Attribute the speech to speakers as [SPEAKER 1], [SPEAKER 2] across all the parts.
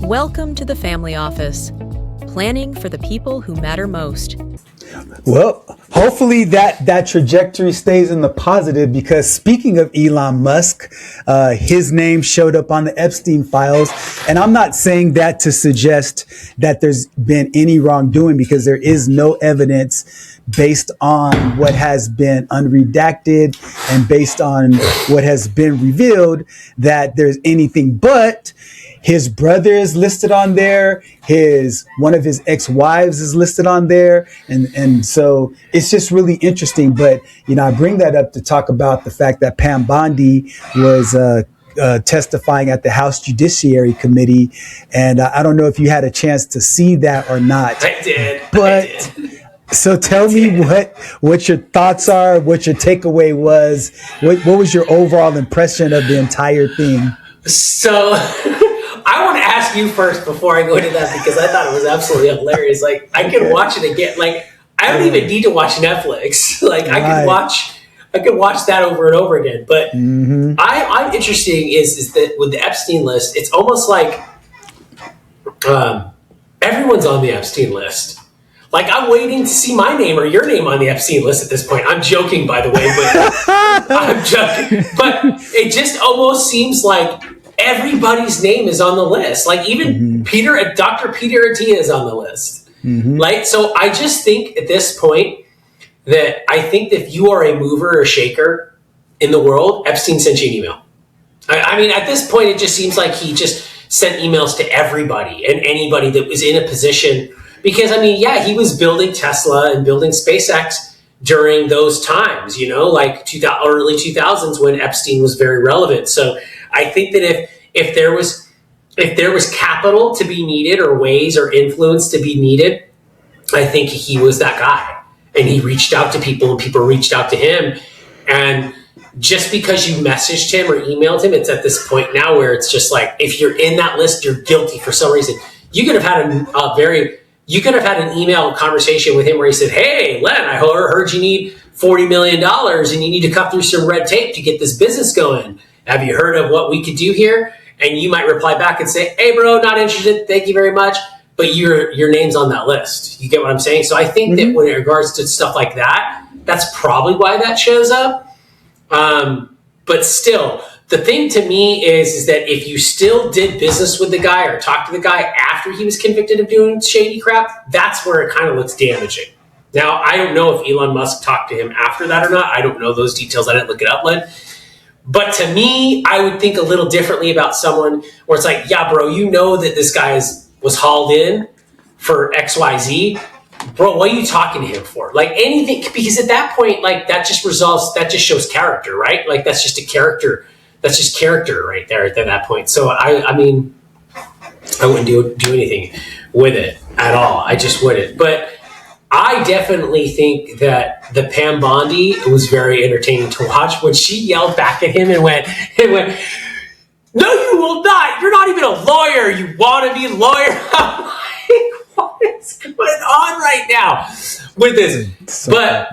[SPEAKER 1] Welcome to the Family Office, planning for the people who matter most.
[SPEAKER 2] Well, hopefully that trajectory stays in the positive, because speaking of Elon Musk, his name showed up on the Epstein files. And I'm not saying that to suggest that there's been any wrongdoing, because there is no evidence based on what has been unredacted and based on what has been revealed that there's anything. But his brother is listed on there. One of his ex-wives is listed on there. And so it's just really interesting. But, I bring that up to talk about the fact that Pam Bondi was testifying at the House Judiciary Committee. And I don't know if you had a chance to see that or not.
[SPEAKER 3] I did.
[SPEAKER 2] So tell me what your thoughts are, what your takeaway was. What was your overall impression of the entire thing?
[SPEAKER 3] So I want to ask you first before I go into that, because I thought it was absolutely hilarious. Like, I can watch it again. Like, I don't even need to watch Netflix. Like, I could watch that over and over again. But I'm interesting is that with the Epstein list, it's almost like everyone's on the Epstein list. Like, I'm waiting to see my name or your name on the Epstein list at this point. I'm joking, by the way, but I'm joking. But it just almost seems like everybody's name is on the list. Like, even Dr. Peter Attia is on the list. Like, so I just think at this point that I think that if you are a mover or shaker in the world, Epstein sent you an email. I mean, at this point, it just seems like he just sent emails to everybody and anybody that was in a position. Because, I mean, yeah, he was building Tesla and building SpaceX during those times, like early 2000s when Epstein was very relevant. So I think that if there was capital to be needed or ways or influence to be needed, I think he was that guy. And he reached out to people and people reached out to him. And just because you messaged him or emailed him, it's at this point now where it's just like, if you're in that list, you're guilty for some reason. You could have had an email conversation with him where he said, "Hey, Len, I heard you need $40 million and you need to cut through some red tape to get this business going. Have you heard of what we could do here?" And you might reply back and say, "Hey, bro, not interested. Thank you very much." But your name's on that list. You get what I'm saying? So I think that when it regards to stuff like that, that's probably why that shows up. But still, the thing to me is that if you still did business with the guy or talked to the guy after he was convicted of doing shady crap, that's where it kind of looks damaging. Now, I don't know if Elon Musk talked to him after that or not. I don't know those details. I didn't look it up, Len. But to me, I would think a little differently about someone where it's like, yeah, bro, that this guy was hauled in for XYZ. Bro, what are you talking to him for? Like, anything, because at that point, like, that just shows character, right? Like, that's just a character. That's just character right there at that point. So, I mean, I wouldn't do anything with it at all. I just wouldn't. But I definitely think that the Pam Bondi was very entertaining to watch when she yelled back at him and went, "No, you will not. You're not even a lawyer. You wannabe lawyer." I'm like, what is going on right now with this? But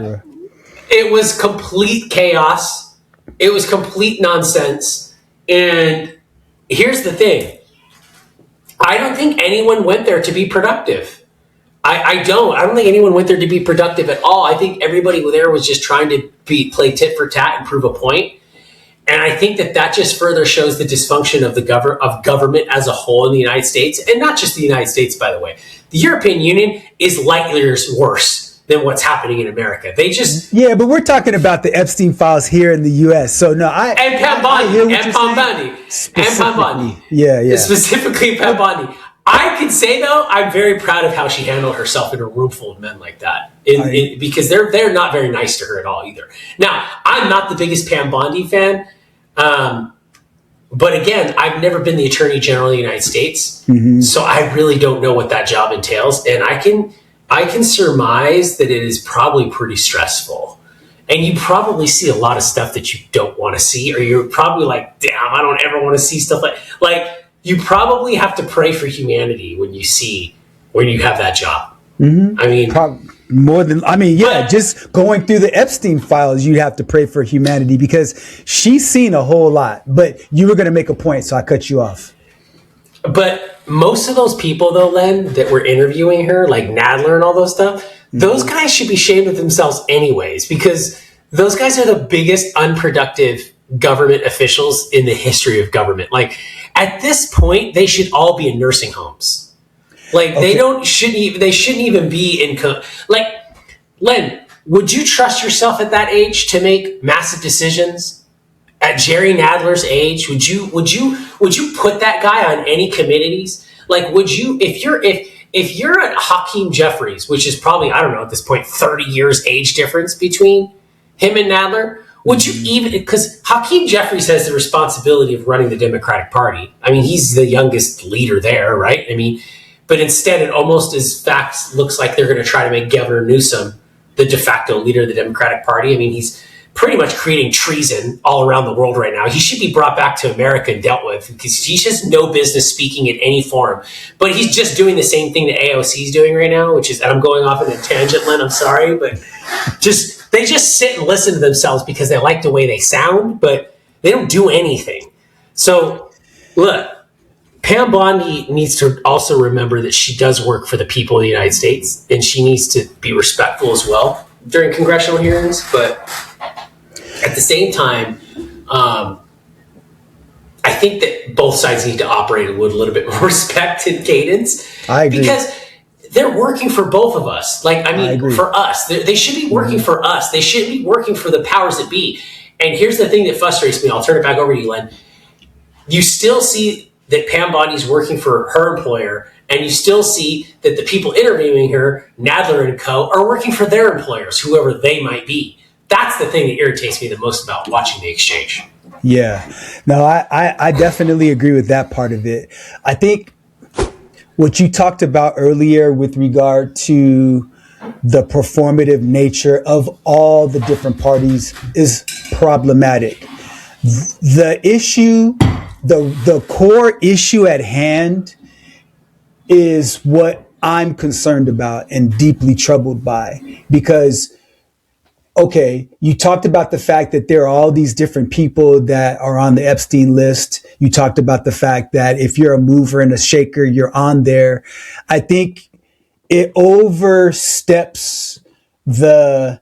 [SPEAKER 3] it was complete chaos. It was complete nonsense. And here's the thing. I don't think anyone went there to be productive. I don't think anyone went there to be productive at all. I think everybody there was just trying to play tit for tat and prove a point. And I think that just further shows the dysfunction of government as a whole in the United States, and not just the United States, by the way. The European Union is likely worse than what's happening in America. They just
[SPEAKER 2] but we're talking about the Epstein files here in the U.S. So no,
[SPEAKER 3] and Pam Bondi.
[SPEAKER 2] Yeah.
[SPEAKER 3] Specifically Pam Bondi. I can say, though, I'm very proud of how she handled herself in a room full of men like that, because they're not very nice to her at all either. Now, I'm not the biggest Pam Bondi fan, but again, I've never been the Attorney General of the United States, so I really don't know what that job entails, and I can surmise that it is probably pretty stressful. And you probably see a lot of stuff that you don't want to see, or you're probably like, damn, I don't ever want to see stuff like you probably have to pray for humanity when you have that job. I mean,
[SPEAKER 2] just going through the Epstein files, you have to pray for humanity, because she's seen a whole lot. But you were going to make a point, so I cut you off.
[SPEAKER 3] But most of those people, though, Len, that were interviewing her, like Nadler and all those stuff, those guys should be ashamed of themselves anyways, because those guys are the biggest unproductive government officials in the history of government. Like, at this point, they should all be in nursing homes. Like, they shouldn't even be in, like, Len, would you trust yourself at that age to make massive decisions? At Jerry Nadler's age, would you put that guy on any committees? Like, would you, if you're at Hakeem Jeffries, which is probably, I don't know, at this point, 30 years age difference between him and Nadler, would you even, because Hakeem Jeffries has the responsibility of running the Democratic Party. I mean, he's the youngest leader there, right? I mean, but instead it almost as facts looks like they're going to try to make Governor Newsom the de facto leader of the Democratic Party. I mean, he's pretty much creating treason all around the world right now. He should be brought back to America and dealt with, because he's just no business speaking in any forum. But he's just doing the same thing that AOC is doing right now, which is, and I'm going off on a tangent, Len, I'm sorry, but they just sit and listen to themselves because they like the way they sound, but they don't do anything. So, look, Pam Bondi needs to also remember that she does work for the people of the United States, and she needs to be respectful as well during congressional hearings, but at the same time, I think that both sides need to operate with a little bit more respect and cadence.
[SPEAKER 2] I agree.
[SPEAKER 3] Because they're working for both of us. Like, I mean, for us. They should be working for us. They should be working for the powers that be. And here's the thing that frustrates me. I'll turn it back over to you, Len. You still see that Pam Bondi's working for her employer, and you still see that the people interviewing her, Nadler and co., are working for their employers, whoever they might be. That's the thing that irritates me the most about watching the exchange.
[SPEAKER 2] Yeah, no, I definitely agree with that part of it. I think what you talked about earlier with regard to the performative nature of all the different parties is problematic. The issue, the core issue at hand is what I'm concerned about and deeply troubled by, because okay, you talked about the fact that there are all these different people that are on the Epstein list. You talked about the fact that if you're a mover and a shaker, you're on there. I think it oversteps the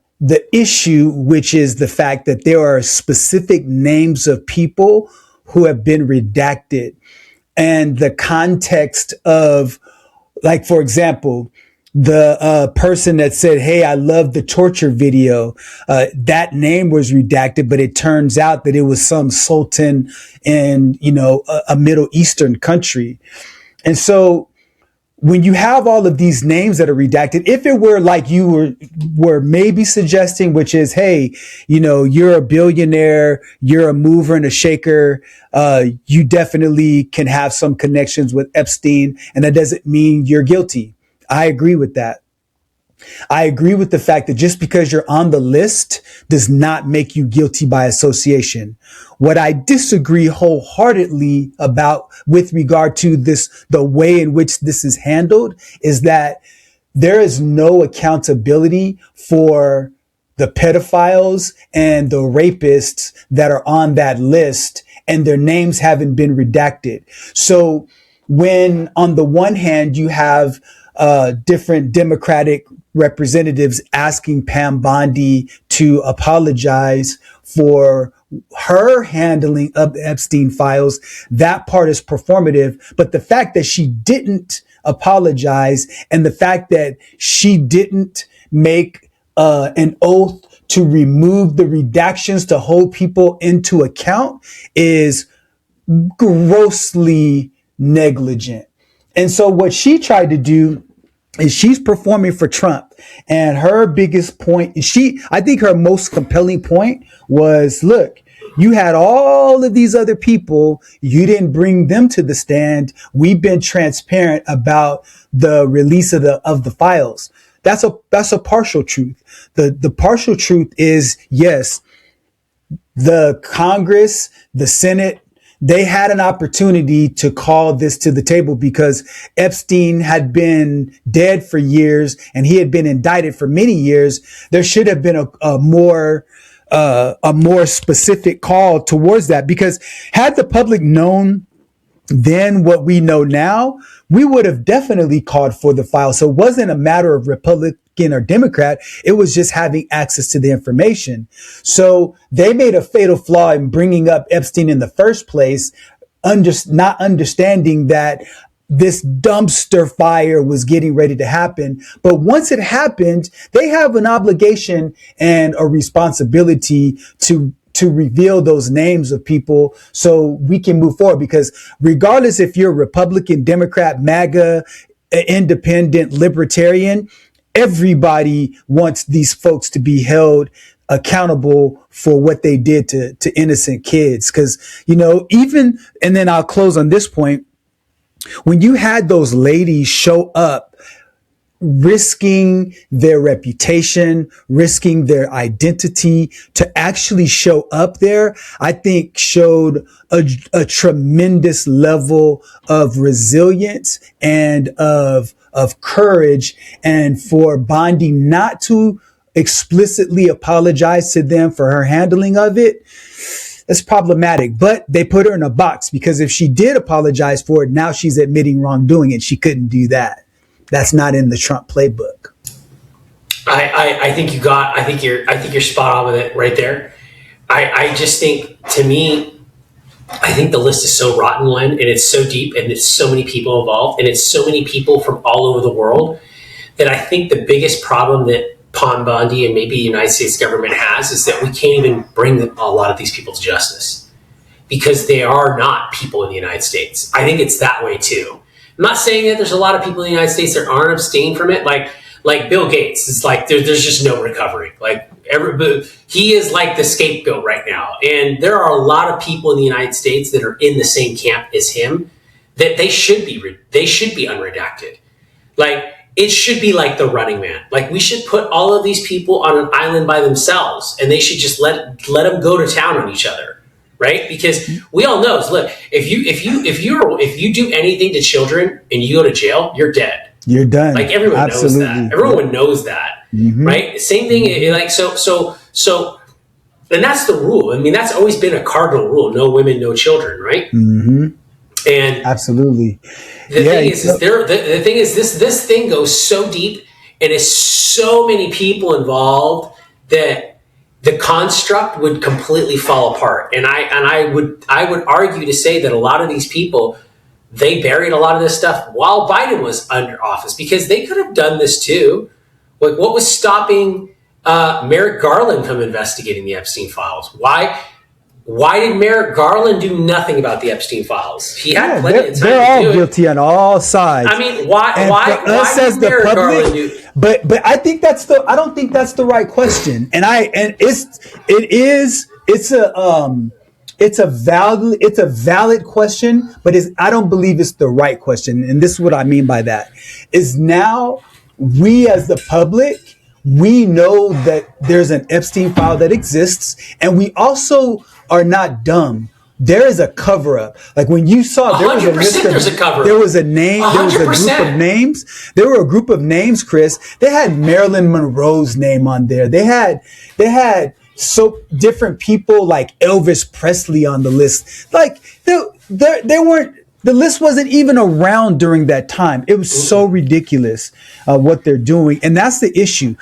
[SPEAKER 2] issue, which is the fact that there are specific names of people who have been redacted, and the context of, like, for example, the person that said, "Hey, I love the torture video," that name was redacted, but it turns out that it was some sultan in, a Middle Eastern country. And so when you have all of these names that are redacted, if it were like you were maybe suggesting, which is, hey, you're a billionaire, you're a mover and a shaker, you definitely can have some connections with Epstein, and that doesn't mean you're guilty. I agree with that. I agree with the fact that just because you're on the list does not make you guilty by association. What I disagree wholeheartedly about with regard to this, the way in which this is handled, is that there is no accountability for the pedophiles and the rapists that are on that list, and their names haven't been redacted. So when on the one hand you have different Democratic representatives asking Pam Bondi to apologize for her handling of the Epstein files, that part is performative. But the fact that she didn't apologize, and the fact that she didn't make an oath to remove the redactions to hold people into account, is grossly negligent. And so what she tried to do is she's performing for Trump. And her biggest point, I think her most compelling point was, look, you had all of these other people. You didn't bring them to the stand. We've been transparent about the release of the files. That's a partial truth. The partial truth is, yes, the Congress, the Senate, they had an opportunity to call this to the table because Epstein had been dead for years and he had been indicted for many years. There should have been a more specific call towards that, because had the public known than what we know now, we would have definitely called for the file. So it wasn't a matter of Republican or Democrat. It was just having access to the information. So they made a fatal flaw in bringing up Epstein in the first place, not understanding that this dumpster fire was getting ready to happen. But once it happened, they have an obligation and a responsibility to reveal those names of people so we can move forward. Because regardless if you're Republican, Democrat, MAGA, independent, libertarian, everybody wants these folks to be held accountable for what they did to innocent kids. Because, even, and then I'll close on this point, when you had those ladies show up risking their reputation, risking their identity to actually show up there, I think showed a tremendous level of resilience and of courage. And for Bondi not to explicitly apologize to them for her handling of it, that's problematic. But they put her in a box, because if she did apologize for it, now she's admitting wrongdoing, and she couldn't do that. That's not in the Trump playbook.
[SPEAKER 3] I think you're spot on with it right there. I just think, to me, I think the list is so rotten, Len, and it's so deep, and it's so many people involved, and it's so many people from all over the world, that I think the biggest problem that Pon Bondi and maybe the United States government has is that we can't even bring a lot of these people to justice, because they are not people in the United States. I think it's that way too. I'm not saying that there's a lot of people in the United States that aren't abstained from it. Like Bill Gates, it's like there's just no recovery. He is like the scapegoat right now. And there are a lot of people in the United States that are in the same camp as him, that they should be unredacted. It should be like the Running Man. We should put all of these people on an island by themselves, and they should just let them go to town on each other. Right? Because we all know, look, if you do anything to children and you go to jail, you're dead.
[SPEAKER 2] You're done.
[SPEAKER 3] Everyone
[SPEAKER 2] Absolutely.
[SPEAKER 3] knows that. Everyone knows that. Mm-hmm. Right? Same thing. So, and that's the rule. I mean, that's always been a cardinal rule: no women, no children. Right?
[SPEAKER 2] Mm-hmm.
[SPEAKER 3] And
[SPEAKER 2] absolutely.
[SPEAKER 3] The thing is, this thing goes so deep, and is so many people involved that the construct would completely fall apart. And I would argue to say that a lot of these people, they buried a lot of this stuff while Biden was under office, because they could have done this too. What was stopping Merrick Garland from investigating the Epstein files? Why did Merrick Garland do nothing about the Epstein files? He had plenty of time.
[SPEAKER 2] They're all guilty on all sides.
[SPEAKER 3] I mean, why did Merrick Garland do?
[SPEAKER 2] But I think I don't think that's the right question. It's a valid question, but I don't believe it's the right question. And this is what I mean by that is, now we as the public, we know that there's an Epstein file that exists, and we also are not dumb. There is a cover up. When you saw, there was a list of, there was a name, 100%. There was a group of names. There were a group of names, Chris. They had Marilyn Monroe's name on there. They had so different people like Elvis Presley on the list. They weren't. The list wasn't even around during that time. It was so ridiculous what they're doing, and that's the issue.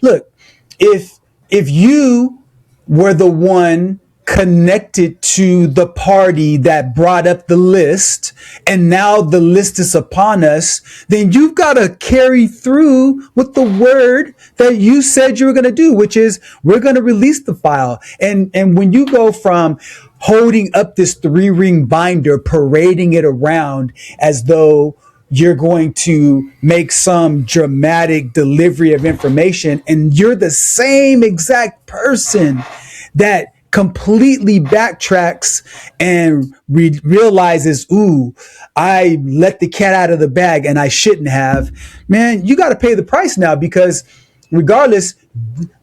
[SPEAKER 2] Look, if you were the one connected to the party that brought up the list, and now the list is upon us, then you've got to carry through with the word that you said you were going to do, which is, we're going to release the file. And when you go from holding up this 3-ring binder, parading it around as though you're going to make some dramatic delivery of information, and you're the same exact person that completely backtracks and realizes, ooh, I let the cat out of the bag and I shouldn't have, man, you got to pay the price now, because regardless,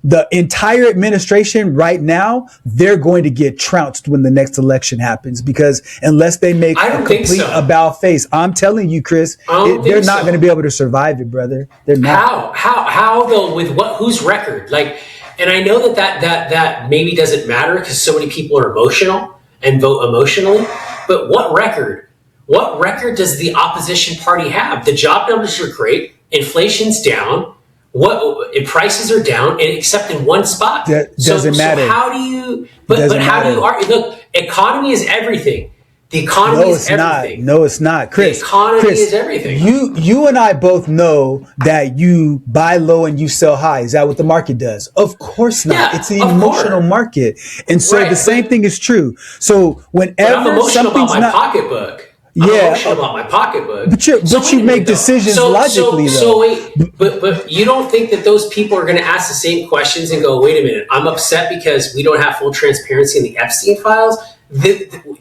[SPEAKER 2] the entire administration right now, they're going to get trounced when the next election happens, because unless they make a complete about face, I'm telling you, Chris, they're not going to be able to survive it, brother. They're not.
[SPEAKER 3] How though? With whose record? And I know that maybe doesn't matter because so many people are emotional and vote emotionally. But what record? what record does the opposition party have? The job numbers are great. Inflation's down. Prices are down, and except in one spot.
[SPEAKER 2] That doesn't matter.
[SPEAKER 3] So how do you? But how do you argue? Look, economy is everything. The economy is everything.
[SPEAKER 2] No, it's not, Chris.
[SPEAKER 3] The economy is everything.
[SPEAKER 2] You and I both know that you buy low and you sell high. Is that what the market does? Of course not.
[SPEAKER 3] Yeah,
[SPEAKER 2] it's an emotional market, and so the same thing is true. So whenever
[SPEAKER 3] I'm emotional
[SPEAKER 2] something's
[SPEAKER 3] about my
[SPEAKER 2] not
[SPEAKER 3] pocketbook. I'm emotional about my pocketbook.
[SPEAKER 2] But you make decisions logically, though.
[SPEAKER 3] So wait, but you don't think that those people are going to ask the same questions and go, wait a minute, I'm upset because we don't have full transparency in the Epstein files?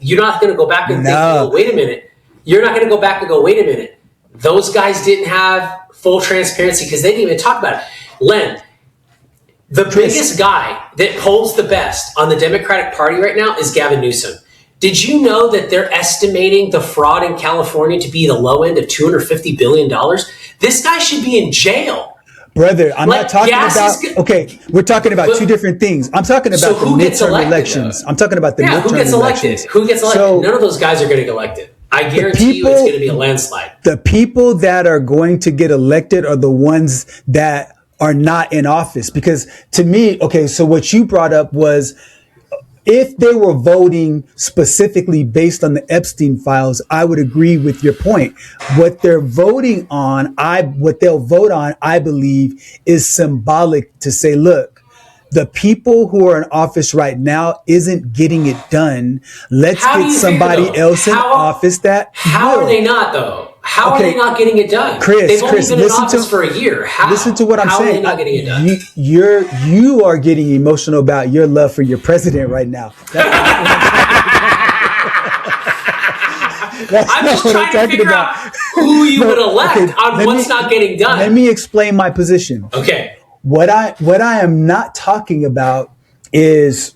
[SPEAKER 3] You're not going to go back and think, oh, wait a minute. You're not going to go back and go, wait a minute. Those guys didn't have full transparency because they didn't even talk about it. Len, the biggest guy that polls the best on the Democratic Party right now is Gavin Newsom. Did you know that they're estimating the fraud in California to be the low end of $250 billion? This guy should be in jail.
[SPEAKER 2] Brother, I'm not talking about... Okay, we're talking about two different things. I'm talking about the midterm elections. I'm talking about the midterm elections.
[SPEAKER 3] Who gets elected? So, none of those guys are going to get elected. I guarantee you it's going to be a landslide.
[SPEAKER 2] The people that are going to get elected are the ones that are not in office. Because to me, okay, so what you brought up was... If they were voting specifically based on the Epstein files, I would agree with your point. What they're voting on, what they'll vote on, I believe, is symbolic to say, look, the people who are in office right now isn't getting it done. Let's get somebody else in office that
[SPEAKER 3] How are they not, though? How are they not getting it done? They've only been in office for a year.
[SPEAKER 2] Listen to what I'm saying.
[SPEAKER 3] How are they not getting it done?
[SPEAKER 2] You are getting emotional about your love for your president right now.
[SPEAKER 3] I'm just trying to figure out who you would elect on what's not getting done.
[SPEAKER 2] Let me explain my position.
[SPEAKER 3] Okay.
[SPEAKER 2] What I am not talking about is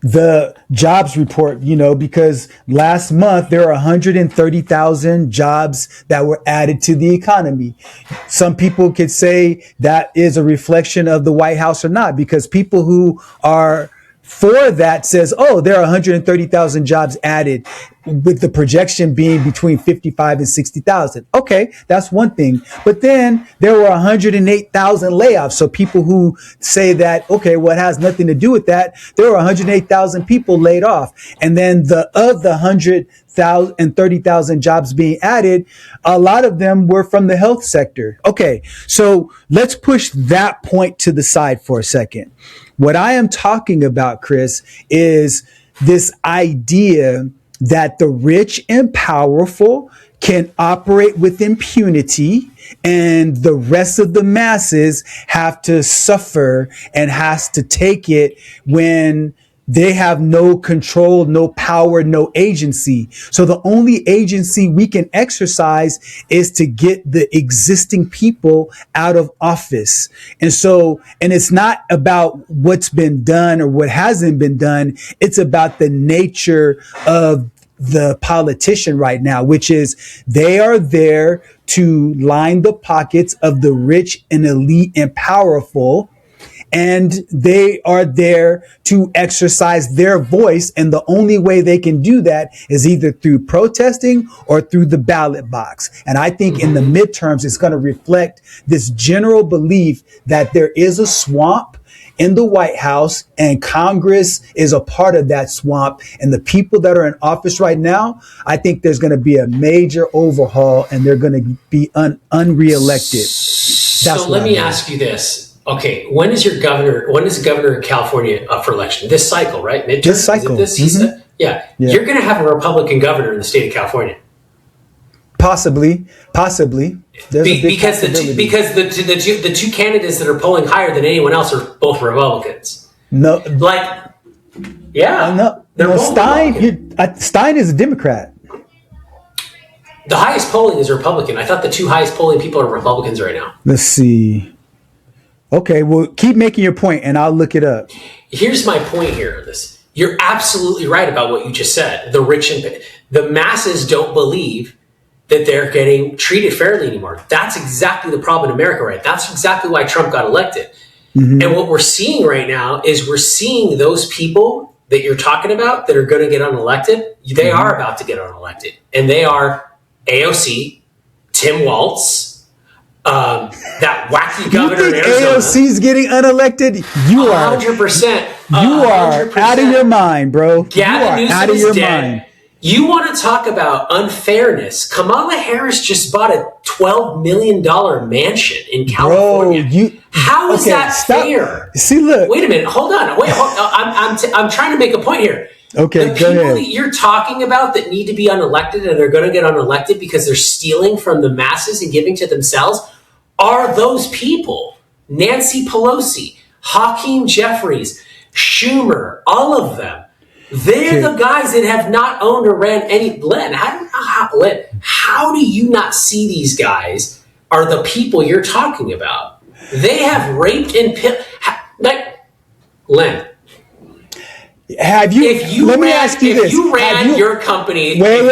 [SPEAKER 2] the jobs report, because last month there are 130,000 jobs that were added to the economy. Some people could say that is a reflection of the White House or not, because people who are for that says, oh, there are 130,000 jobs added, with the projection being between 55 and 60,000. Okay, that's one thing. But then there were 108,000 layoffs. So people who say that, okay, well, it has nothing to do with that. There were 108,000 people laid off. And then of the 130,000 jobs being added, a lot of them were from the health sector. Okay, so let's push that point to the side for a second. What I am talking about, Chris, is this idea that the rich and powerful can operate with impunity and the rest of the masses have to suffer and has to take it when they have no control, no power, no agency. So the only agency we can exercise is to get the existing people out of office. And it's not about what's been done or what hasn't been done. It's about the nature of the politician right now, which is they are there to line the pockets of the rich and elite and powerful. And they are there to exercise their voice. And the only way they can do that is either through protesting or through the ballot box. And I think in the midterms, it's going to reflect this general belief that there is a swamp in the White House and Congress is a part of that swamp. And the people that are in office right now, I think there's going to be a major overhaul and they're going to be unreelected.
[SPEAKER 3] So let me ask you this. Okay, when is the governor of California up for election? This cycle, right? Midterm?
[SPEAKER 2] This cycle.
[SPEAKER 3] Yeah. You're going to have a Republican governor in the state of California.
[SPEAKER 2] Possibly. There's
[SPEAKER 3] because the two candidates that are polling higher than anyone else are both Republicans.
[SPEAKER 2] No.
[SPEAKER 3] They're
[SPEAKER 2] Stein is a Democrat.
[SPEAKER 3] The highest polling is a Republican. I thought the two highest polling people are Republicans right now.
[SPEAKER 2] Let's see. Okay, well, keep making your point and I'll look it up.
[SPEAKER 3] Here's my point here on this. You're absolutely right about what you just said. The rich and the masses don't believe that they're getting treated fairly anymore. That's exactly the problem in America, right? That's exactly why Trump got elected. Mm-hmm. And what we're seeing right now is we're seeing those people that you're talking about that are going to get unelected, they are about to get unelected. And they are AOC, Tim Walz, that wacky governor
[SPEAKER 2] you think
[SPEAKER 3] in Arizona.
[SPEAKER 2] AOC's getting unelected? You are
[SPEAKER 3] 100%.
[SPEAKER 2] You are out of your mind, bro.
[SPEAKER 3] Gavin
[SPEAKER 2] you are
[SPEAKER 3] Newsom
[SPEAKER 2] out of your
[SPEAKER 3] is dead.
[SPEAKER 2] mind.
[SPEAKER 3] You want to talk about unfairness? Kamala Harris just bought a $12 million mansion in California.
[SPEAKER 2] Bro,
[SPEAKER 3] how is that fair?
[SPEAKER 2] See, look.
[SPEAKER 3] Wait a minute. Hold on. I'm trying to make a point here.
[SPEAKER 2] Okay,
[SPEAKER 3] the
[SPEAKER 2] go
[SPEAKER 3] people
[SPEAKER 2] ahead.
[SPEAKER 3] that you're talking about that need to be unelected and they're going to get unelected because they're stealing from the masses and giving to themselves are those people. Nancy Pelosi, Hakeem Jeffries, Schumer, all of them. They're the guys that have not owned or ran any. Len, how do you not see these guys are the people you're talking about? They have raped and Len.
[SPEAKER 2] Have you? Let me ask you this:
[SPEAKER 3] If you ran your company,
[SPEAKER 2] wait,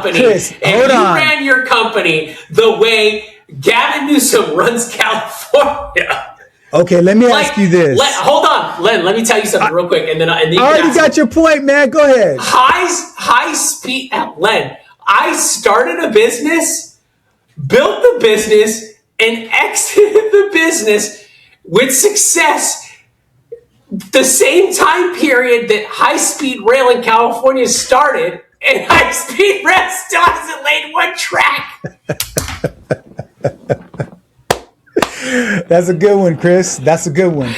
[SPEAKER 2] Chris,
[SPEAKER 3] hold on. You ran your company the way Gavin Newsom runs California.
[SPEAKER 2] Okay, let me ask you this.
[SPEAKER 3] Hold on, Len. Let me tell you something real quick, and then I
[SPEAKER 2] already got your point, man. Go ahead.
[SPEAKER 3] High speed, Len. I started a business, built the business, and exited the business with success. The same time period that high speed rail in California started, and high speed rail still hasn't laid one track.
[SPEAKER 2] That's a good one, Chris. That's a good one.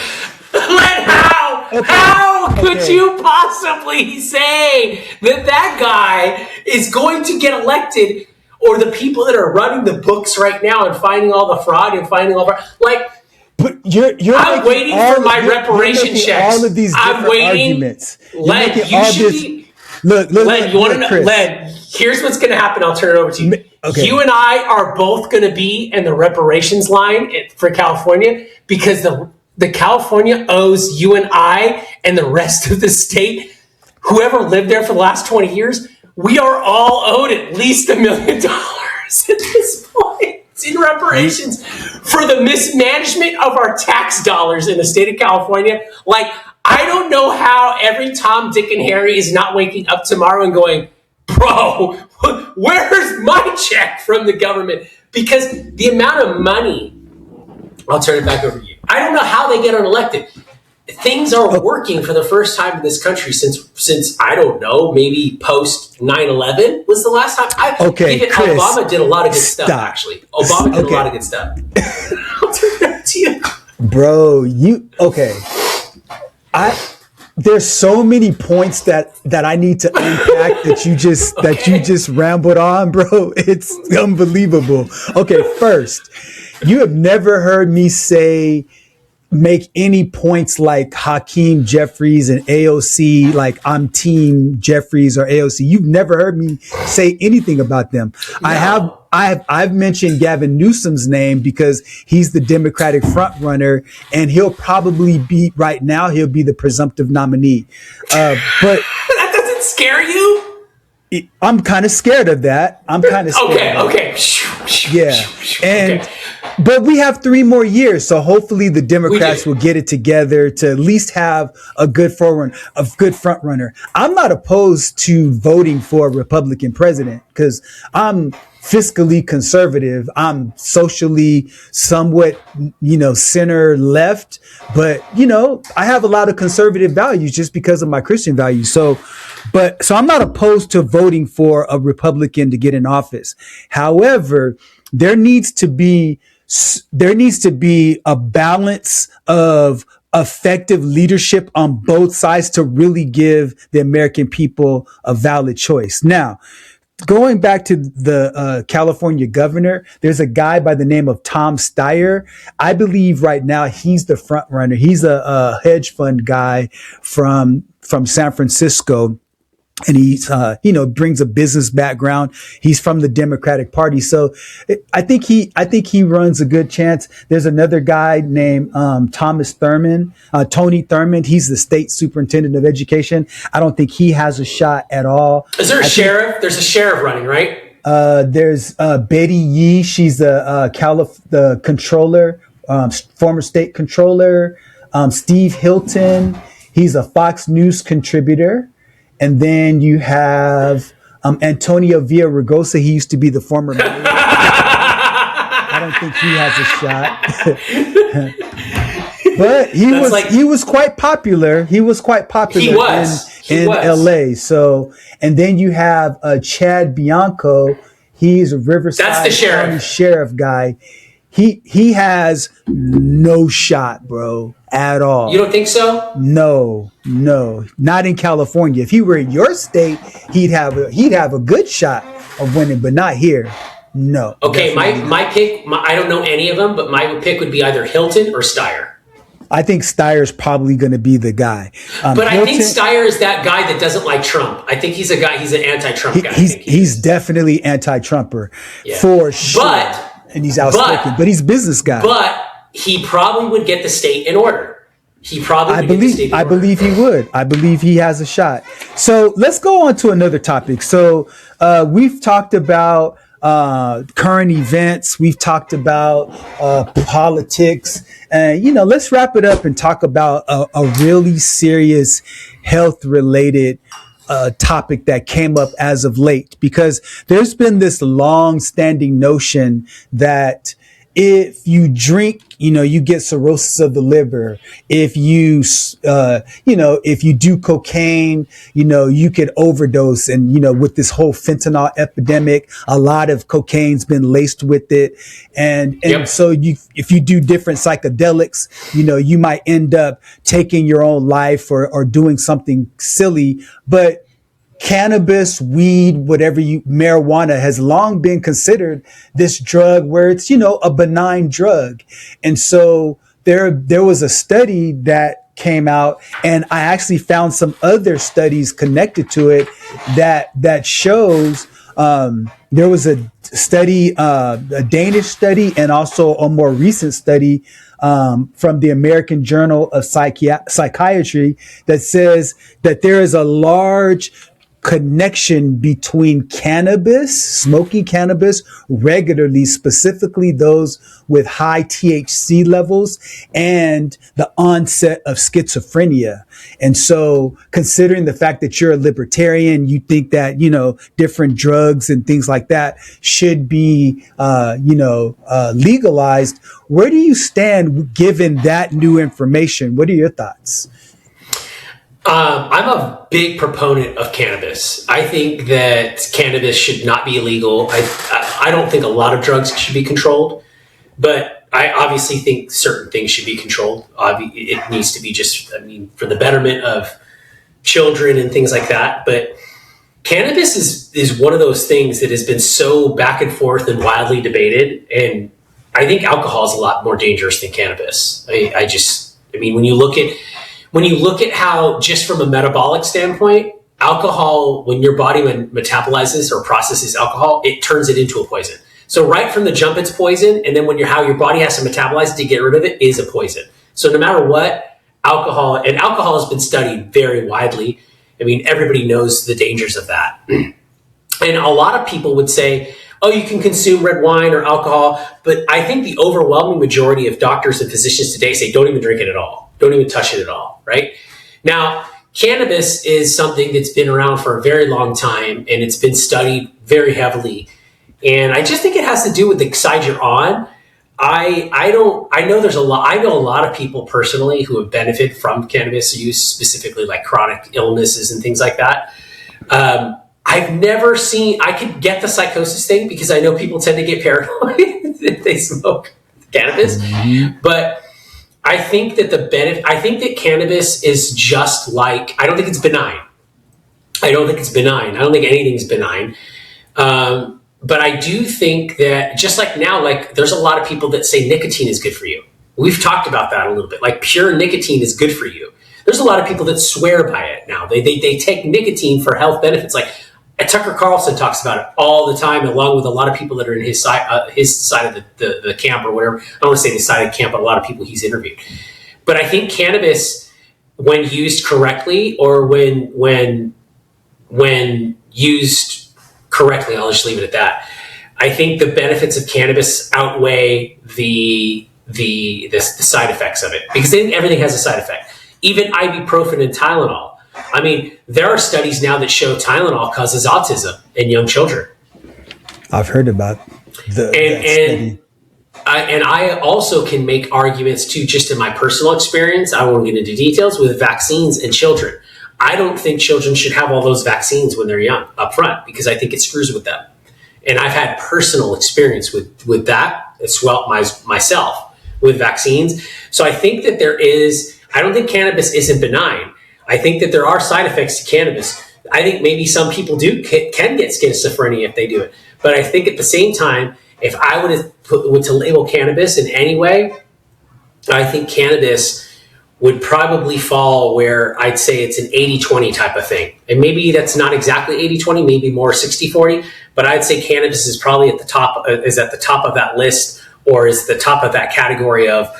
[SPEAKER 3] How could you possibly say that guy is going to get elected, or the people that are running the books right now and finding all the fraud and finding all
[SPEAKER 2] but you're
[SPEAKER 3] I'm waiting for my reparation checks.
[SPEAKER 2] All of these
[SPEAKER 3] I'm waiting.
[SPEAKER 2] Arguments.
[SPEAKER 3] Len, you should be.
[SPEAKER 2] Look,
[SPEAKER 3] Len, you want to know?
[SPEAKER 2] Chris.
[SPEAKER 3] Len, here's what's going to happen. I'll turn it over to you.
[SPEAKER 2] Okay.
[SPEAKER 3] You and I are both going to be in the reparations line for California because the California owes you and I and the rest of the state, whoever lived there for the last 20 years, we are all owed at least $1 million at this point in reparations for the mismanagement of our tax dollars in the state of California. Like, I don't know how every Tom, Dick, and Harry is not waking up tomorrow and going, bro, where's my check from the government? Because the amount of money, I'll turn it back over to you. I don't know how they get unelected. Things are working for the first time in this country since I don't know, maybe post 9/11 was the last time.
[SPEAKER 2] Chris,
[SPEAKER 3] Obama did a lot of good stuff, actually. Obama did a lot of good stuff. I'll turn it back to you.
[SPEAKER 2] Bro, there's so many points that I need to unpack that you just rambled on, bro. It's unbelievable. Okay, first, you have never heard me make any points like Hakeem Jeffries and AOC, like I'm team Jeffries or AOC. You've never heard me say anything about them. No. I've mentioned Gavin Newsom's name because he's the Democratic front runner and he'll probably be he'll be the presumptive nominee. But
[SPEAKER 3] that doesn't scare you?
[SPEAKER 2] I'm kind of scared of that.
[SPEAKER 3] Okay.
[SPEAKER 2] Yeah. But we have 3 more years, so hopefully the Democrats will get it together to at least have a good front runner. I'm not opposed to voting for a Republican president because I'm fiscally conservative. I'm socially somewhat, center left, but I have a lot of conservative values just because of my Christian values. So I'm not opposed to voting for a Republican to get in office. However, there needs to be a balance of effective leadership on both sides to really give the American people a valid choice. Now, going back to the California governor, there's a guy by the name of Tom Steyer. I believe right now he's the front runner. He's a hedge fund guy from San Francisco. And he's, brings a business background. He's from the Democratic Party. So I think he runs a good chance. There's another guy named, Tony Thurmond. He's the state superintendent of education. I don't think he has a shot at all.
[SPEAKER 3] Is there a sheriff? There's a sheriff running, right?
[SPEAKER 2] There's, Betty Yee. She's the controller, former state controller. Steve Hilton. He's a Fox News contributor. And then you have Antonio Villaraigosa. He used to be the former mayor. I don't think he has a shot. But he was quite popular. He was quite popular in LA. So, and then you have Chad Bianco. He's a Riverside County sheriff guy. He has no shot, bro, at all.
[SPEAKER 3] You don't think so?
[SPEAKER 2] No, not in California. If he were in your state, he'd have a good shot of winning, but not here. No.
[SPEAKER 3] Okay, my pick. I don't know any of them, but my pick would be either Hilton or Steyer.
[SPEAKER 2] I think Steyer's probably going to be the guy.
[SPEAKER 3] But Hilton, I think Steyer is that guy that doesn't like Trump. I think he's an anti-Trump guy.
[SPEAKER 2] He's definitely anti-Trumper for sure. And he's outspoken, but he's a business guy.
[SPEAKER 3] But he probably would get the state in order. I believe
[SPEAKER 2] he would. I believe he has a shot. So let's go on to another topic. So we've talked about current events. We've talked about politics. And, let's wrap it up and talk about a really serious health-related topic that came up as of late, because there's been this long-standing notion that if you drink, you get cirrhosis of the liver. If you, if you do cocaine, you could overdose. And, with this whole fentanyl epidemic, a lot of cocaine's been laced with it. And so if you do different psychedelics, you might end up taking your own life or doing something silly. But cannabis, weed, marijuana has long been considered this drug where it's, a benign drug. And so there was a study that came out, and I actually found some other studies connected to it that shows, there was a study, a Danish study, and also a more recent study from the American Journal of Psychiatry that says that there is a large connection between smoking cannabis regularly, specifically those with high THC levels, and the onset of schizophrenia. And so, considering the fact that you're a libertarian, you think that, different drugs and things like that should be, legalized. Where do you stand given that new information? What are your thoughts?
[SPEAKER 3] I'm a big proponent of cannabis. I think that cannabis should not be illegal. I don't think a lot of drugs should be controlled, but I obviously think certain things should be controlled. It needs to be for the betterment of children and things like that. But cannabis is one of those things that has been so back and forth and wildly debated. And I think alcohol is a lot more dangerous than cannabis. When you look at how, just from a metabolic standpoint, alcohol, when your body metabolizes or processes alcohol, it turns it into a poison. So right from the jump, it's poison. And then how your body has to metabolize it to get rid of it is a poison. So no matter what, alcohol has been studied very widely. Everybody knows the dangers of that. And a lot of people would say, oh, you can consume red wine or alcohol. But I think the overwhelming majority of doctors and physicians today say, don't even drink it at all. Don't even touch it at all, right? Now, cannabis is something that's been around for a very long time, and it's been studied very heavily. And I just think it has to do with the side you're on. I know a lot of people personally who have benefited from cannabis use, specifically like chronic illnesses and things like that. I've never seen, I could get the psychosis thing because I know people tend to get paranoid if they smoke cannabis, but I think that cannabis is just like, I don't think it's benign. I don't think anything's benign. But I do think that just like now, there's a lot of people that say nicotine is good for you. We've talked about that a little bit. Like pure nicotine is good for you. There's a lot of people that swear by it now. They take nicotine for health benefits. Like Tucker Carlson talks about it all the time, along with a lot of people that are in his side of the camp or whatever. I don't want to say the side of the camp, but a lot of people he's interviewed. But I think cannabis, when used correctly, or when used correctly, I'll just leave it at that. I think the benefits of cannabis outweigh the side effects of it, because everything has a side effect. even ibuprofen and Tylenol. I mean, there are studies now that show Tylenol causes autism in young children.
[SPEAKER 2] I've heard about that study.
[SPEAKER 3] I also can make arguments too, just in my personal experience. I won't get into details with vaccines and children. I don't think children should have all those vaccines when they're young up front, because I think it screws with them. And I've had personal experience with that as well myself with vaccines. So I think that I don't think cannabis isn't benign. I think that there are side effects to cannabis. I think maybe some people can get schizophrenia if they do it. But I think at the same time, if I were to label cannabis in any way, I think cannabis would probably fall where I'd say it's an 80-20 type of thing. And maybe that's not exactly 80-20, maybe more 60-40, but I'd say cannabis is probably at the top of that list, or is the top of that category of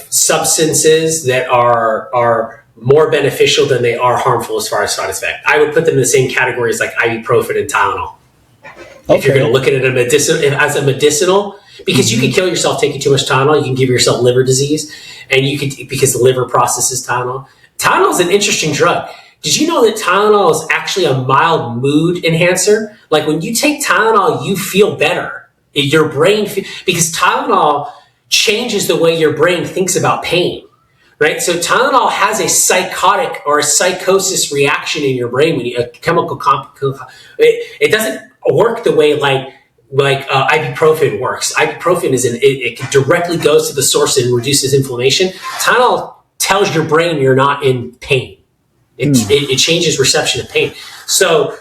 [SPEAKER 3] substances that are more beneficial than they are harmful as far as side effect. I would put them in the same category as like ibuprofen and Tylenol. Okay. If you're going to look at it as a medicinal, because you can kill yourself taking too much Tylenol, you can give yourself liver disease, and because the liver processes Tylenol. Tylenol is an interesting drug. Did you know that Tylenol is actually a mild mood enhancer? Like when you take Tylenol, you feel better. Your brain, because Tylenol changes the way your brain thinks about pain, right? So Tylenol has a psychotic or a psychosis reaction in your brain when a chemical it doesn't work the way like ibuprofen works. Ibuprofen it directly goes to the source and reduces inflammation. Tylenol tells your brain you're not in pain. It changes reception of pain. So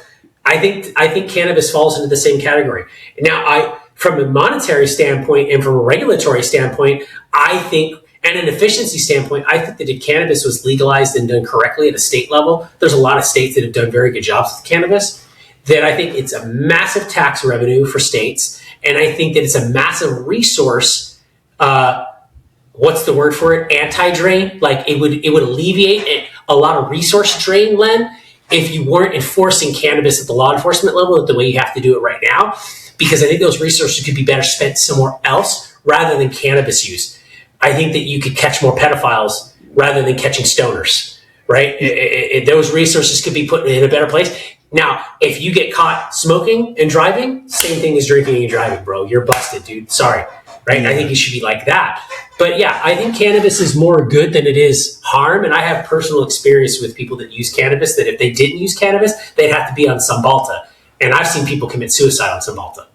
[SPEAKER 3] I think cannabis falls into the same category. Now, from a monetary standpoint and from a regulatory standpoint, I think, and an efficiency standpoint, I think that if cannabis was legalized and done correctly at a state level, there's a lot of states that have done very good jobs with cannabis, that I think it's a massive tax revenue for states. And I think that it's a massive resource, what's the word for it? Anti-drain. Like it would alleviate a lot of resource drain, Len, if you weren't enforcing cannabis at the law enforcement level the way you have to do it right now. Because I think those resources could be better spent somewhere else rather than cannabis use. I think that you could catch more pedophiles rather than catching stoners, right? Those resources could be put in a better place. Now, if you get caught smoking and driving, same thing as drinking and driving, bro. You're busted, dude. Sorry, right? I think it should be like that. But yeah, I think cannabis is more good than it is harm. And I have personal experience with people that use cannabis, that if they didn't use cannabis, they'd have to be on Cymbalta. And I've seen people commit suicide on Cymbalta.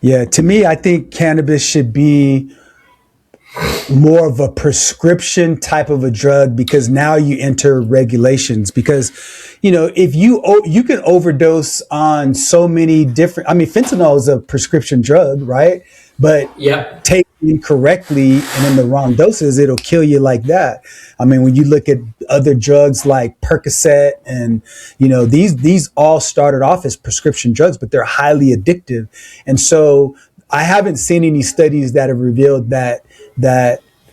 [SPEAKER 2] Yeah, to me, I think cannabis should be more of a prescription type of a drug, because now you enter regulations. Because, if you can overdose on so many different, fentanyl is a prescription drug, right? But taken correctly and in the wrong doses, it'll kill you like that. When you look at other drugs like Percocet and, these all started off as prescription drugs, but they're highly addictive. And so I haven't seen any studies that have revealed that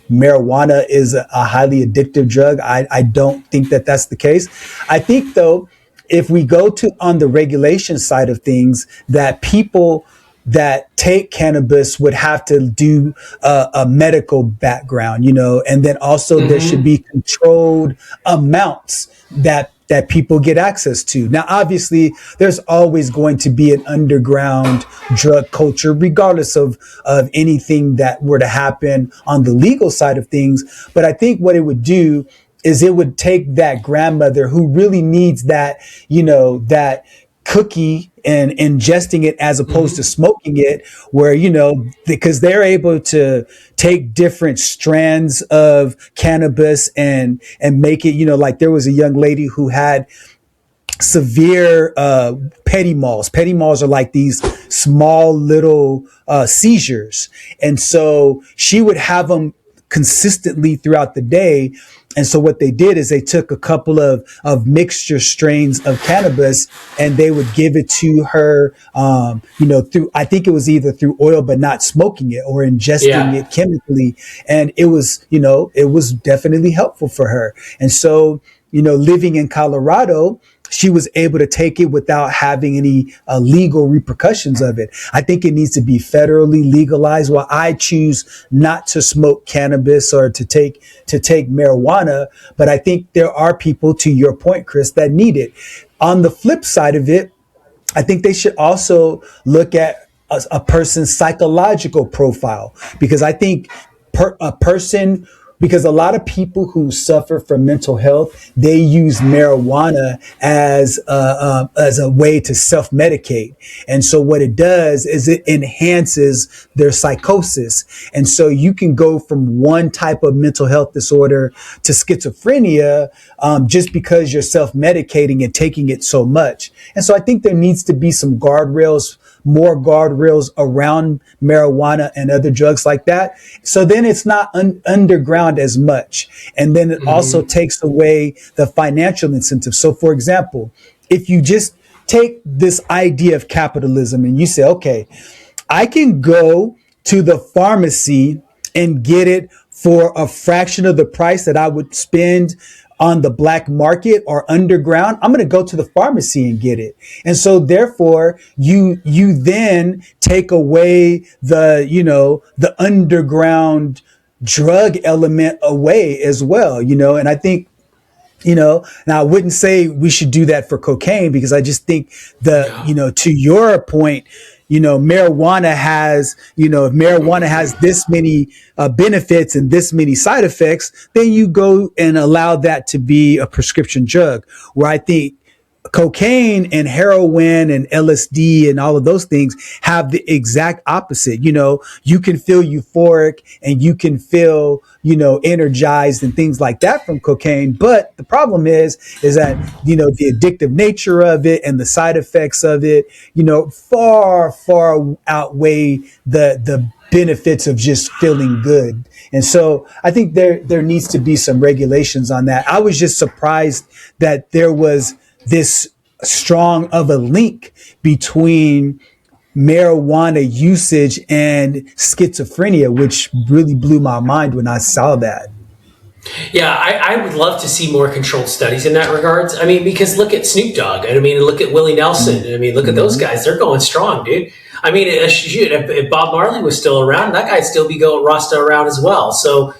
[SPEAKER 2] marijuana is a highly addictive drug. I don't think that that's the case. I think, though, if we go to on the regulation side of things, that people that take cannabis would have to do a medical background, and then also there should be controlled amounts that people get access to. Now, obviously, there's always going to be an underground drug culture, regardless of anything that were to happen on the legal side of things. But I think what it would do is it would take that grandmother who really needs that, that cookie and ingesting it as opposed to smoking it, where, because they're able to take different strands of cannabis and make it, like there was a young lady who had severe petit mals. Petit mals are like these small little seizures. And so she would have them consistently throughout the day. And so what they did is they took a couple of mixture strains of cannabis and they would give it to her, through, I think it was either through oil, but not smoking it or ingesting it chemically. And it was, it was definitely helpful for her. And so, living in Colorado, she was able to take it without having any legal repercussions of it. I think it needs to be federally legalized. While I choose not to smoke cannabis or to take marijuana, but I think there are people, to your point, Chris, that need it. On the flip side of it, I think they should also look at a person's psychological profile, because I think because a lot of people who suffer from mental health, they use marijuana as a way to self-medicate. And so what it does is it enhances their psychosis. And so you can go from one type of mental health disorder to schizophrenia, just because you're self-medicating and taking it so much. And so I think there needs to be more guardrails around marijuana and other drugs like that. So then it's not underground as much. And then it also takes away the financial incentive. So for example, if you just take this idea of capitalism and you say, okay, I can go to the pharmacy and get it for a fraction of the price that I would spend on the black market or underground. I'm going to go to the pharmacy and get it. And so therefore you then take away the underground drug element away as well, and I think, now I wouldn't say we should do that for cocaine, because I just think to your point, marijuana has, if marijuana has this many benefits and this many side effects, then you go and allow that to be a prescription drug. Where I think cocaine and heroin and LSD and all of those things have the exact opposite. You can feel euphoric and you can feel, energized and things like that from cocaine. But the problem is that, the addictive nature of it and the side effects of it, far, far outweigh the benefits of just feeling good. And so I think there needs to be some regulations on that. I was just surprised that there was this strong of a link between marijuana usage and schizophrenia, which really blew my mind when I saw that.
[SPEAKER 3] Yeah, I would love to see more controlled studies in that regards. I mean, because look at Snoop Dogg. I mean, look at Willie Nelson. I mean, look at those guys. They're going strong, dude. I mean, if Bob Marley was still around, that guy'd still be going Rasta around as well. So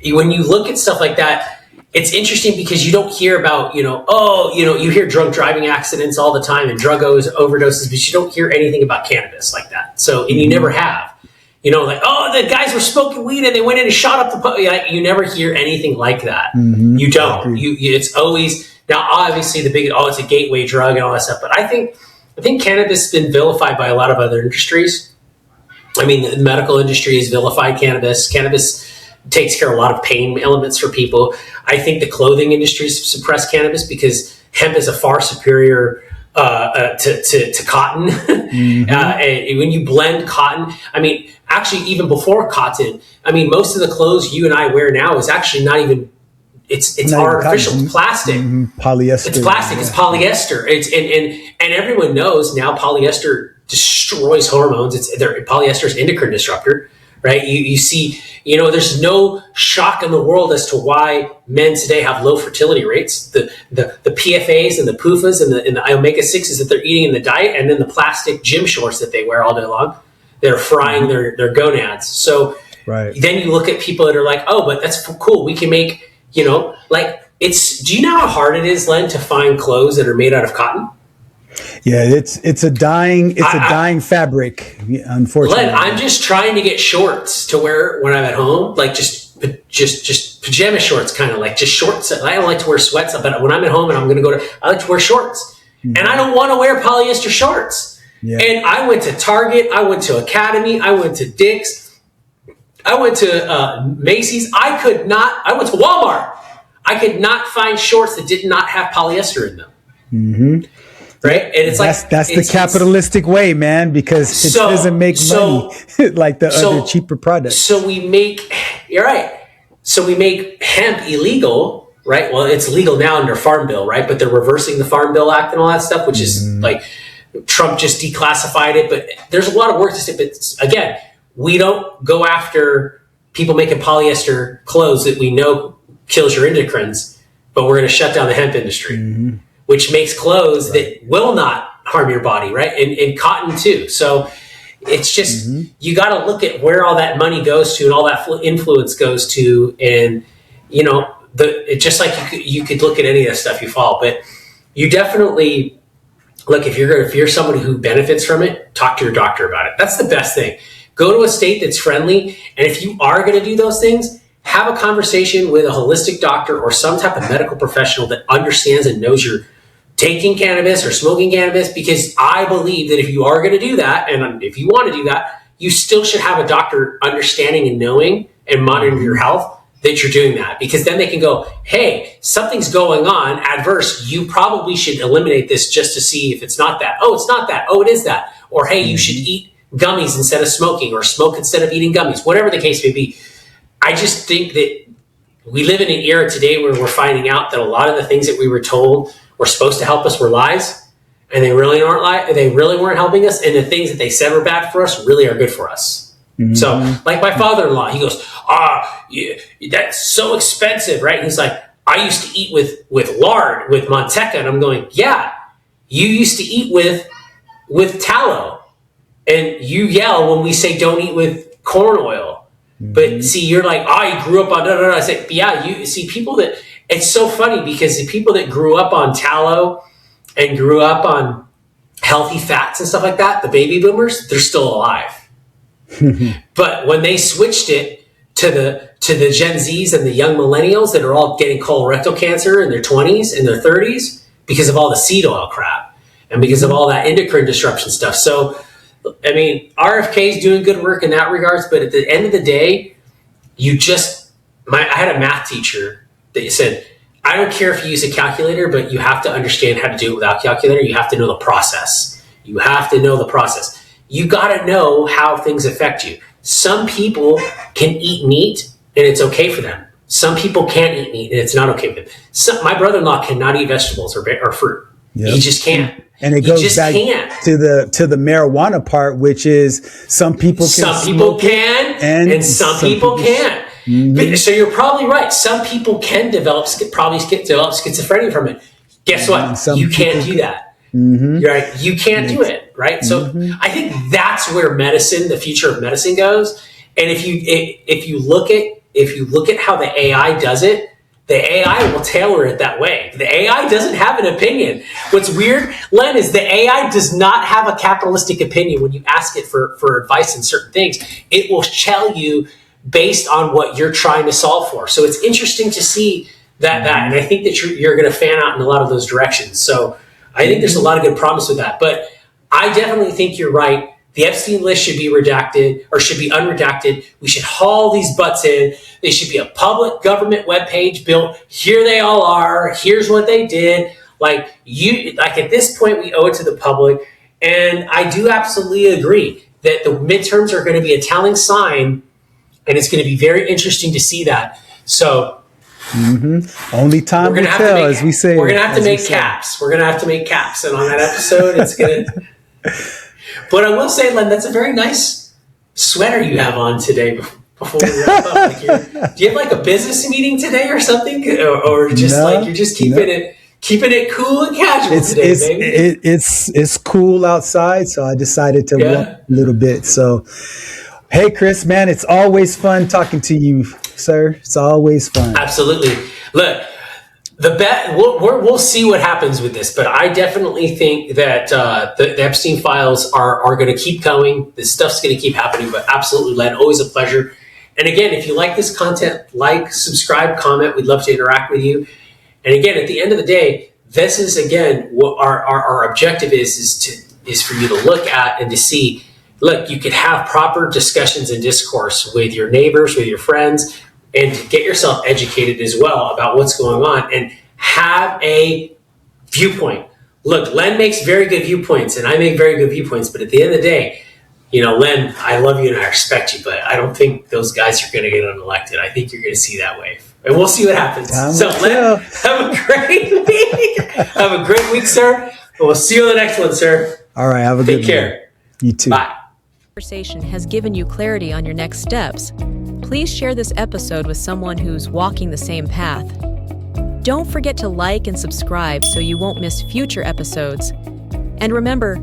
[SPEAKER 3] when you look at stuff like that, it's interesting because you don't hear about, you hear drunk driving accidents all the time and drug overdoses, but you don't hear anything about cannabis like that. So, and you never have. The guys were smoking weed and they went in and shot up the you never hear anything like that. You don't. It's always, now obviously it's a gateway drug and all that stuff, but I think cannabis has been vilified by a lot of other industries. I mean, the medical industry has vilified cannabis. Cannabis takes care of a lot of pain elements for people. I think the clothing industry suppressed cannabis because hemp is a far superior to cotton. And when you blend cotton, I mean, actually even before cotton, I mean, most of the clothes you and I wear now is actually not even, it's artificial. It's plastic.
[SPEAKER 2] Polyester.
[SPEAKER 3] It's plastic. Yeah. It's polyester. And everyone knows now polyester destroys hormones. Polyester is endocrine disruptor, right? You see, there's no shock in the world as to why men today have low fertility rates. The PFAs and the PUFAs and the omega-6s that they're eating in the diet, and then the plastic gym shorts that they wear all day long, they're frying their gonads. So then you look at people that are like, oh, but that's cool. We can make, do you know how hard it is, Len, to find clothes that are made out of cotton?
[SPEAKER 2] Yeah, it's a dying fabric, unfortunately.
[SPEAKER 3] Len, I'm just trying to get shorts to wear when I'm at home, like just pajama shorts, kind of like just shorts. I don't like to wear sweats, but when I'm at home and I'm going to I like to wear shorts, and I don't want to wear polyester shorts. Yeah. And I went to Target, I went to Academy, I went to Dick's, I went to Macy's. I went to Walmart. I could not find shorts that did not have polyester in them. Mm-hmm. Right? And it's
[SPEAKER 2] that's the capitalistic way, man, because it doesn't make money like the other cheaper products.
[SPEAKER 3] So you're right. So we make hemp illegal, right? Well, it's legal now under Farm Bill, right? But they're reversing the Farm Bill Act and all that stuff, which is like Trump just declassified it. But there's a lot of work to do. But again, we don't go after people making polyester clothes that we know kills your endocrines, but we're going to shut down the hemp industry. which makes clothes that will not harm your body, right? And cotton too. So it's just, you got to look at where all that money goes to and all that influence goes to. And, just like you could look at any of the stuff you follow, but you definitely, look, if you're somebody who benefits from it, talk to your doctor about it. That's the best thing. Go to a state that's friendly. And if you are going to do those things, have a conversation with a holistic doctor or some type of medical professional that understands and knows you're taking cannabis or smoking cannabis, because I believe that if you are going to do that, and if you want to do that, you still should have a doctor understanding and knowing and monitoring your health that you're doing that, because then they can go, hey, something's going on adverse. You probably should eliminate this just to see if it's not that. Oh, it's not that. Oh, it is that. Or, hey, you should eat gummies instead of smoking, or smoke instead of eating gummies, whatever the case may be. I just think that we live in an era today where we're finding out that a lot of the things that we were told were supposed to help us were lies, and they really aren't they really weren't helping us. And the things that they said were bad for us really are good for us. So like my father-in-law, he goes, yeah, that's so expensive, right? And he's like, I used to eat with lard, with manteca. And I'm going, yeah, you used to eat with tallow. And you yell when we say don't eat with corn oil. But see, you're like, you grew up on, I say, yeah, you see people that, it's so funny because the people that grew up on tallow and grew up on healthy fats and stuff like that, the baby boomers, they're still alive. But when they switched it to the Gen Zs and the young millennials that are all getting colorectal cancer in their 20s and their 30s because of all the seed oil crap and because of all that endocrine disruption stuff. So, I mean, RFK is doing good work in that regards, but at the end of the day, I had a math teacher that said, I don't care if you use a calculator, but you have to understand how to do it without calculator. You have to know the process. You have to know the process. You got to know how things affect you. Some people can eat meat and it's okay for them. Some people can't eat meat and it's not okay for them. My brother-in-law cannot eat vegetables or fruit. Yep. He just can't.
[SPEAKER 2] And it goes back to the marijuana part, which is some people can
[SPEAKER 3] and some people can't. So you're probably right. Some people can develop schizophrenia from it. Guess what? You can't do that. You're right. You can't do it. Right. So I think that's where the future of medicine goes. And if you look at how the AI does it, the AI will tailor it that way. The AI doesn't have an opinion. What's weird, Len, is the AI does not have a capitalistic opinion. When you ask it for advice in certain things, it will tell you based on what you're trying to solve for. So it's interesting to see that, and I think that you're going to fan out in a lot of those directions. So I think there's a lot of good promise with that. But I definitely think you're right. The Epstein list should be redacted or should be unredacted. We should haul these butts in. There should be a public government webpage built. Here they all are. Here's what they did. Like at this point, we owe it to the public. And I do absolutely agree that the midterms are going to be a telling sign, and it's going to be very interesting to see that. So
[SPEAKER 2] only time will tell, as we say.
[SPEAKER 3] We're going to have to make caps. We're going to have to make caps. And on that episode, it's going to... But I will say, Len, that's a very nice sweater you have on today before we wrap up. Do you have like a business meeting today or something? Or just you're just keeping it cool and casual today, baby?
[SPEAKER 2] It's cool outside, so I decided to walk a little bit. So, hey, Chris, man, it's always fun talking to you, sir. It's always fun.
[SPEAKER 3] Absolutely. Look, we'll see what happens with this, but I definitely think that the Epstein files are going to keep going. This stuff's going to keep happening, but absolutely, Len, always a pleasure. And again, if you like this content, subscribe, comment. We'd love to interact with you. And again, at the end of the day, this is, again, what our objective is for you to look at and to see, look, you could have proper discussions and discourse with your neighbors, with your friends, and to get yourself educated as well about what's going on and have a viewpoint. Look, Len makes very good viewpoints and I make very good viewpoints, but at the end of the day, Len, I love you and I respect you, but I don't think those guys are going to get unelected. I think you're going to see that wave. And we'll see what happens. So, Len, have a great week. Have a great week, sir. And we'll see you on the next one, sir.
[SPEAKER 2] All right, have a good one.
[SPEAKER 3] Take care.
[SPEAKER 2] You too.
[SPEAKER 3] Bye.
[SPEAKER 1] Conversation has given you clarity on your next steps. Please share this episode with someone who's walking the same path. Don't forget to like and subscribe so you won't miss future episodes. And remember,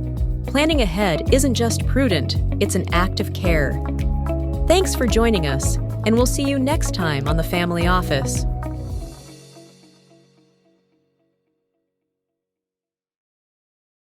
[SPEAKER 1] planning ahead isn't just prudent, it's an act of care. Thanks for joining us, and we'll see you next time on The Family Office.